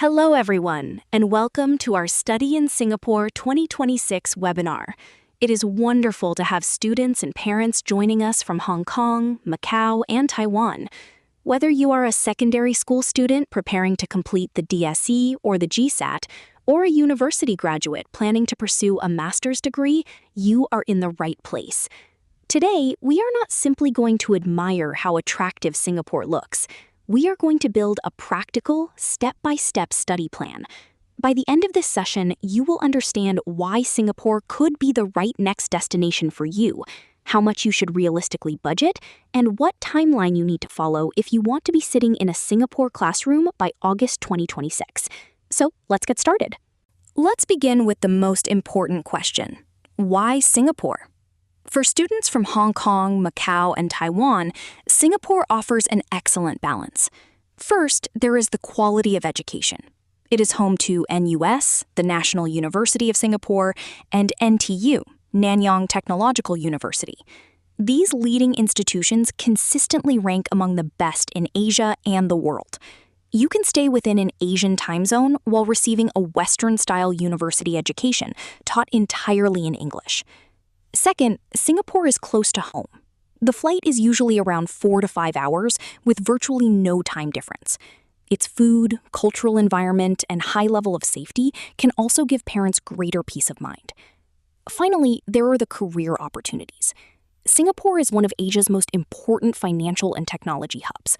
Hello, everyone, and welcome to our Study in Singapore 2026 webinar. It is wonderful to have students and parents joining us from Hong Kong, Macau, and Taiwan. Whether you are a secondary school student preparing to complete the DSE or the GSAT, or a university graduate planning to pursue a master's degree, you are in the right place. Today, we are not simply going to admire how attractive Singapore looks. We are going to build a practical, step-by-step study plan. By the end of this session, you will understand why Singapore could be the right next destination for you, how much you should realistically budget, and what timeline you need to follow if you want to be sitting in a Singapore classroom by August 2026. So let's get started. Let's begin with the most important question. Why Singapore? For students from Hong Kong, Macau, and Taiwan, Singapore offers an excellent balance. First, there is the quality of education. It is home to NUS, the National University of Singapore, and NTU, Nanyang Technological University. These leading institutions consistently rank among the best in Asia and the world. You can stay within an Asian time zone while receiving a Western-style university education taught entirely in English. Second, Singapore is close to home. The flight is usually around 4 to 5 hours with virtually no time difference. Its food, cultural environment, and high level of safety can also give parents greater peace of mind. Finally, there are the career opportunities. Singapore is one of Asia's most important financial and technology hubs.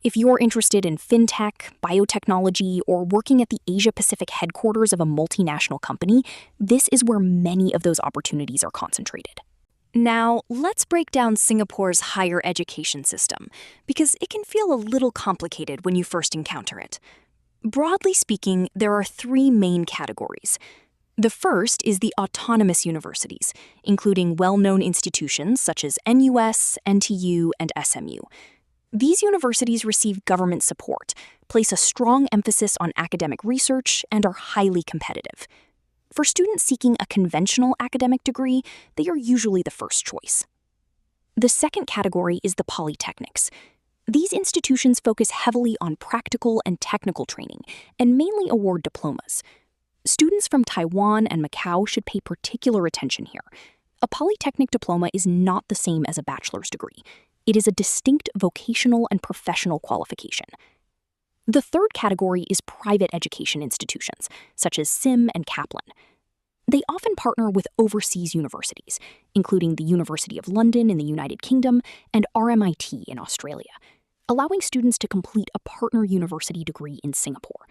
If you're interested in fintech, biotechnology, or working at the Asia-Pacific headquarters of a multinational company, this is where many of those opportunities are concentrated. Now, let's break down Singapore's higher education system, because it can feel a little complicated when you first encounter it. Broadly speaking, there are 3 main categories. The first is the autonomous universities, including well-known institutions such as NUS, NTU, and SMU. These universities receive government support, place a strong emphasis on academic research, and are highly competitive. For students seeking a conventional academic degree, they are usually the first choice. The second category is the polytechnics. These institutions focus heavily on practical and technical training, and mainly award diplomas. Students from Taiwan and Macau should pay particular attention here. A polytechnic diploma is not the same as a bachelor's degree. It is a distinct vocational and professional qualification. The third category is private education institutions, such as SIM and Kaplan. They often partner with overseas universities, including the University of London in the United Kingdom and RMIT in Australia, allowing students to complete a partner university degree in Singapore.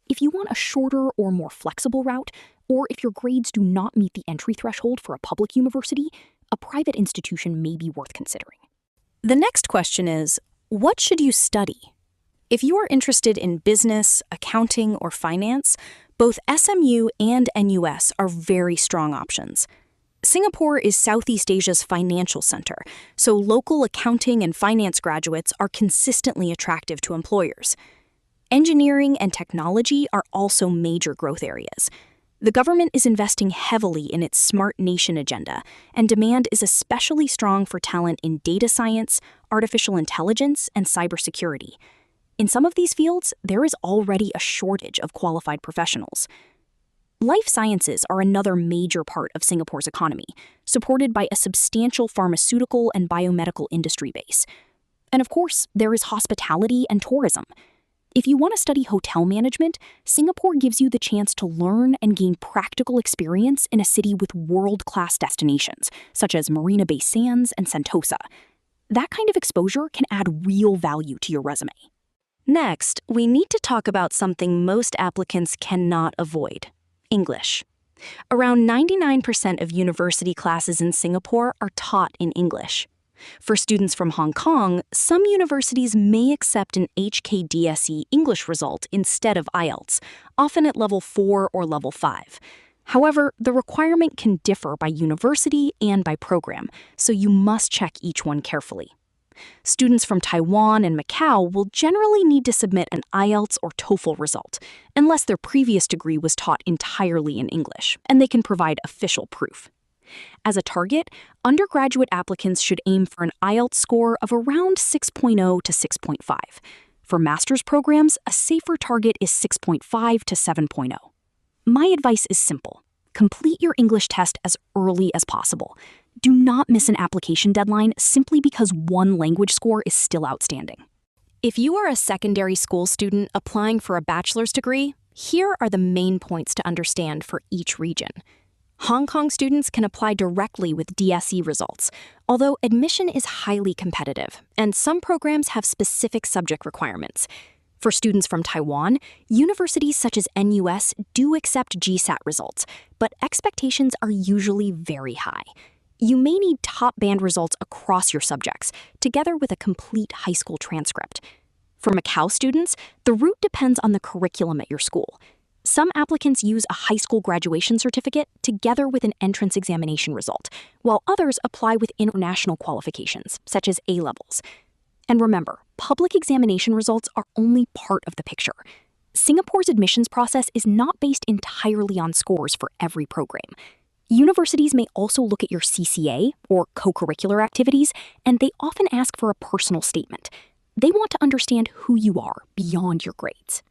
If you want a shorter or more flexible route, or if your grades do not meet the entry threshold for a public university, a private institution may be worth considering. The next question is, what should you study? If you are interested in business, accounting, or finance, both SMU and NUS are very strong options. Singapore is Southeast Asia's financial center, so local accounting and finance graduates are consistently attractive to employers. Engineering and technology are also major growth areas. The government is investing heavily in its Smart Nation agenda, and demand is especially strong for talent in data science, artificial intelligence, and cybersecurity. In some of these fields, there is already a shortage of qualified professionals. Life sciences are another major part of Singapore's economy, supported by a substantial pharmaceutical and biomedical industry base. And of course, there is hospitality and tourism. If you want to study hotel management, Singapore gives you the chance to learn and gain practical experience in a city with world-class destinations, such as Marina Bay Sands and Sentosa. That kind of exposure can add real value to your resume. Next, we need to talk about something most applicants cannot avoid: English. Around 99% of university classes in Singapore are taught in English. For students from Hong Kong, some universities may accept an HKDSE English result instead of IELTS, often at level 4 or level 5. However, the requirement can differ by university and by program, so you must check each one carefully. Students from Taiwan and Macau will generally need to submit an IELTS or TOEFL result, unless their previous degree was taught entirely in English, and they can provide official proof. As a target, undergraduate applicants should aim for an IELTS score of around 6.0 to 6.5. For master's programs, a safer target is 6.5 to 7.0. My advice is simple. Complete your English test as early as possible. Do not miss an application deadline simply because one language score is still outstanding. If you are a secondary school student applying for a bachelor's degree, here are the main points to understand for each region. Hong Kong students can apply directly with DSE results, although admission is highly competitive, and some programs have specific subject requirements. For students from Taiwan, universities such as NUS do accept GSAT results, but expectations are usually very high. You may need top band results across your subjects, together with a complete high school transcript. For Macau students, the route depends on the curriculum at your school. Some applicants use a high school graduation certificate together with an entrance examination result, while others apply with international qualifications, such as A-levels. And remember, public examination results are only part of the picture. Singapore's admissions process is not based entirely on scores for every program. Universities may also look at your CCA, or co-curricular activities, and they often ask for a personal statement. They want to understand who you are beyond your grades.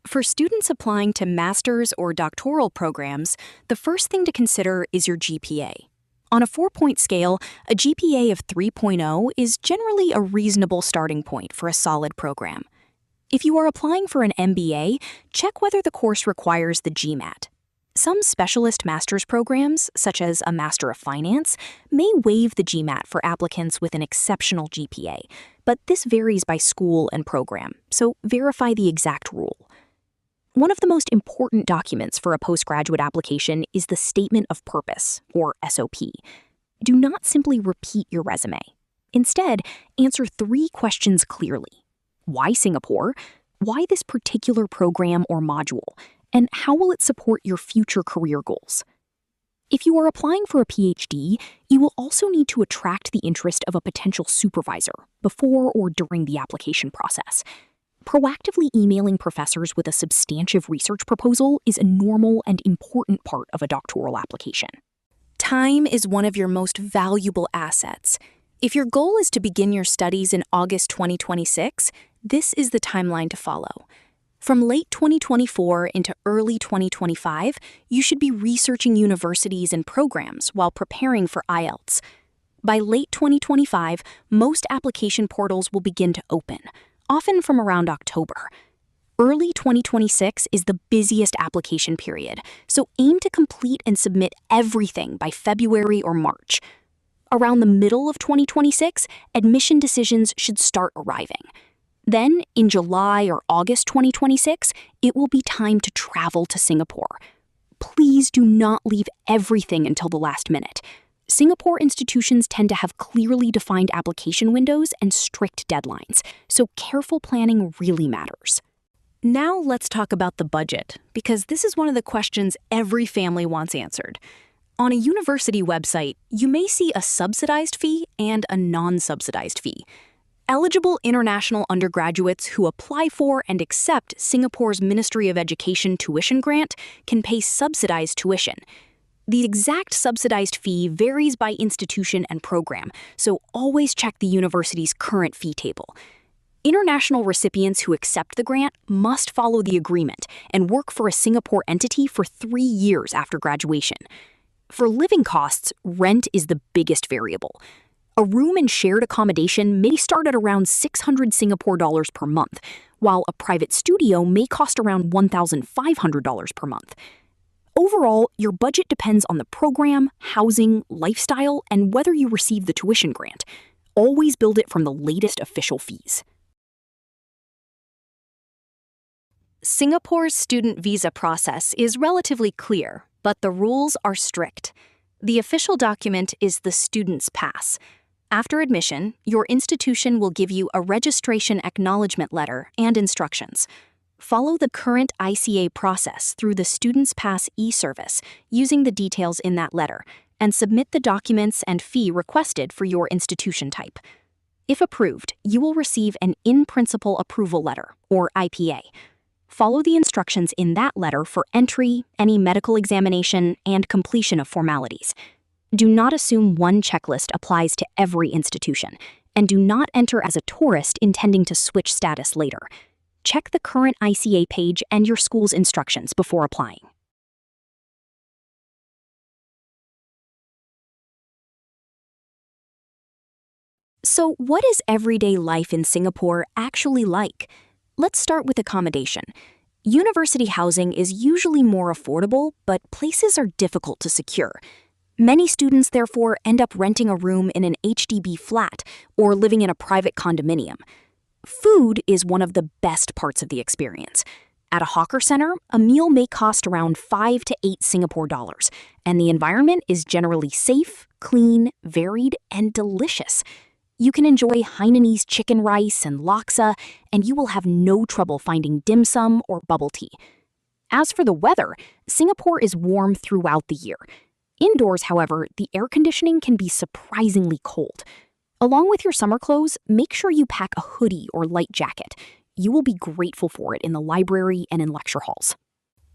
For students applying to master's or doctoral programs, the first thing to consider is your GPA. On a 4-point scale, a GPA of 3.0 is generally a reasonable starting point for a solid program. If you are applying for an MBA, check whether the course requires the GMAT. Some specialist master's programs, such as a Master of Finance, may waive the GMAT for applicants with an exceptional GPA, but this varies by school and program, so verify the exact rule. One of the most important documents for a postgraduate application is the Statement of Purpose, or SOP. Do not simply repeat your resume. Instead, answer 3 questions clearly. Why Singapore? Why this particular program or module? And how will it support your future career goals? If you are applying for a PhD, you will also need to attract the interest of a potential supervisor before or during the application process. Proactively emailing professors with a substantive research proposal is a normal and important part of a doctoral application. Time is one of your most valuable assets. If your goal is to begin your studies in August 2026, this is the timeline to follow. From late 2024 into early 2025, you should be researching universities and programs while preparing for IELTS. By late 2025, most application portals will begin to open, often from around October. Early 2026 is the busiest application period, so aim to complete and submit everything by February or March. Around the middle of 2026, admission decisions should start arriving. Then, in July or August 2026, it will be time to travel to Singapore. Please do not leave everything until the last minute. Singapore institutions tend to have clearly defined application windows and strict deadlines, so careful planning really matters. Now let's talk about the budget, because this is one of the questions every family wants answered. On a university website, you may see a subsidized fee and a non-subsidized fee. Eligible international undergraduates who apply for and accept Singapore's Ministry of Education tuition grant can pay subsidized tuition. The exact subsidized fee varies by institution and program, so always check the university's current fee table. International recipients who accept the grant must follow the agreement and work for a Singapore entity for 3 years after graduation. For living costs, rent is the biggest variable. A room and shared accommodation may start at around 600 Singapore dollars per month, while a private studio may cost around $1,500 per month. Overall, your budget depends on the program, housing, lifestyle, and whether you receive the tuition grant. Always build it from the latest official fees. Singapore's student visa process is relatively clear, but the rules are strict. The official document is the student's pass. After admission, your institution will give you a registration acknowledgement letter and instructions. Follow the current ICA process through the Student's Pass e-service using the details in that letter, and submit the documents and fee requested for your institution type. If approved, you will receive an in-principle approval letter, or IPA. Follow the instructions in that letter for entry, any medical examination, and completion of formalities. Do not assume one checklist applies to every institution. and do not enter as a tourist intending to switch status later. Check the current ICA page and your school's instructions before applying. So, what is everyday life in Singapore actually like? Let's start with accommodation. University housing is usually more affordable, but places are difficult to secure. Many students, therefore, end up renting a room in an HDB flat or living in a private condominium. Food is one of the best parts of the experience. At a hawker center, a meal may cost around 5 to 8 Singapore dollars, and the environment is generally safe, clean, varied, and delicious. You can enjoy Hainanese chicken rice and laksa, and you will have no trouble finding dim sum or bubble tea. As for the weather, Singapore is warm throughout the year. Indoors, however, the air conditioning can be surprisingly cold. Along with your summer clothes, make sure you pack a hoodie or light jacket. You will be grateful for it in the library and in lecture halls.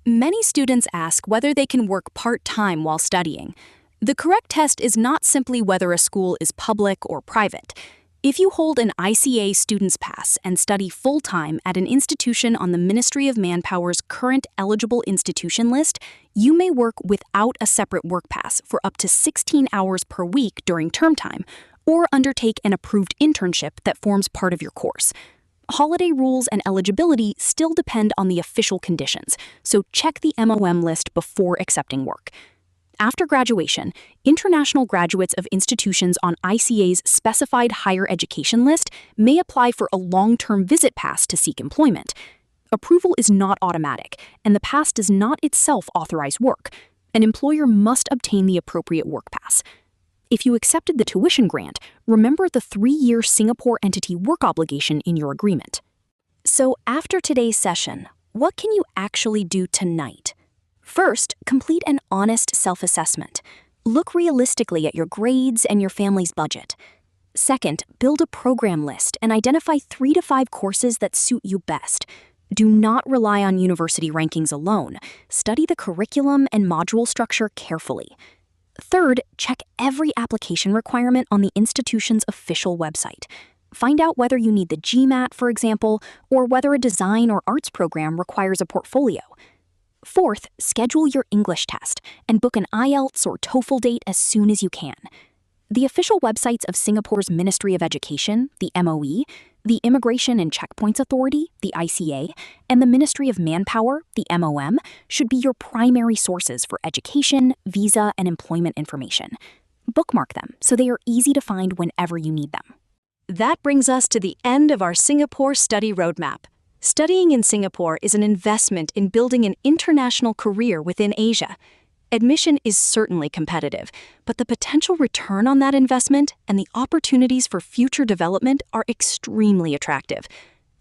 Many students ask whether they can work part-time while studying. The correct test is not simply whether a school is public or private. If you hold an ICA Student's Pass and study full-time at an institution on the Ministry of Manpower's current eligible institution list, you may work without a separate work pass for up to 16 hours per week during term time, or undertake an approved internship that forms part of your course. Holiday rules and eligibility still depend on the official conditions, so check the MOM list before accepting work. After graduation, international graduates of institutions on ICA's specified higher education list may apply for a long-term visit pass to seek employment. Approval is not automatic, and the pass does not itself authorize work. An employer must obtain the appropriate work pass. If you accepted the tuition grant, remember the 3-year Singapore entity work obligation in your agreement. So after today's session, what can you actually do tonight? First, complete an honest self-assessment. Look realistically at your grades and your family's budget. Second, build a program list and identify 3 to 5 courses that suit you best. Do not rely on university rankings alone. Study the curriculum and module structure carefully. Third, check every application requirement on the institution's official website. Find out whether you need the GMAT, for example, or whether a design or arts program requires a portfolio. Fourth, schedule your English test and book an IELTS or TOEFL date as soon as you can. The official websites of Singapore's Ministry of Education, the MOE, the Immigration and Checkpoints Authority, the ICA, and the Ministry of Manpower, the MOM, should be your primary sources for education, visa, and employment information. Bookmark them so they are easy to find whenever you need them. That brings us to the end of our Singapore study roadmap. Studying in Singapore is an investment in building an international career within Asia. Admission is certainly competitive, but the potential return on that investment and the opportunities for future development are extremely attractive.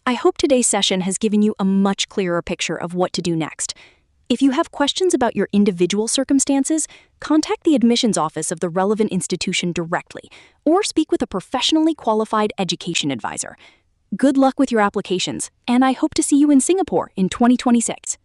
I hope today's session has given you a much clearer picture of what to do next. If you have questions about your individual circumstances, contact the admissions office of the relevant institution directly, or speak with a professionally qualified education advisor. Good luck with your applications, and I hope to see you in Singapore in 2026.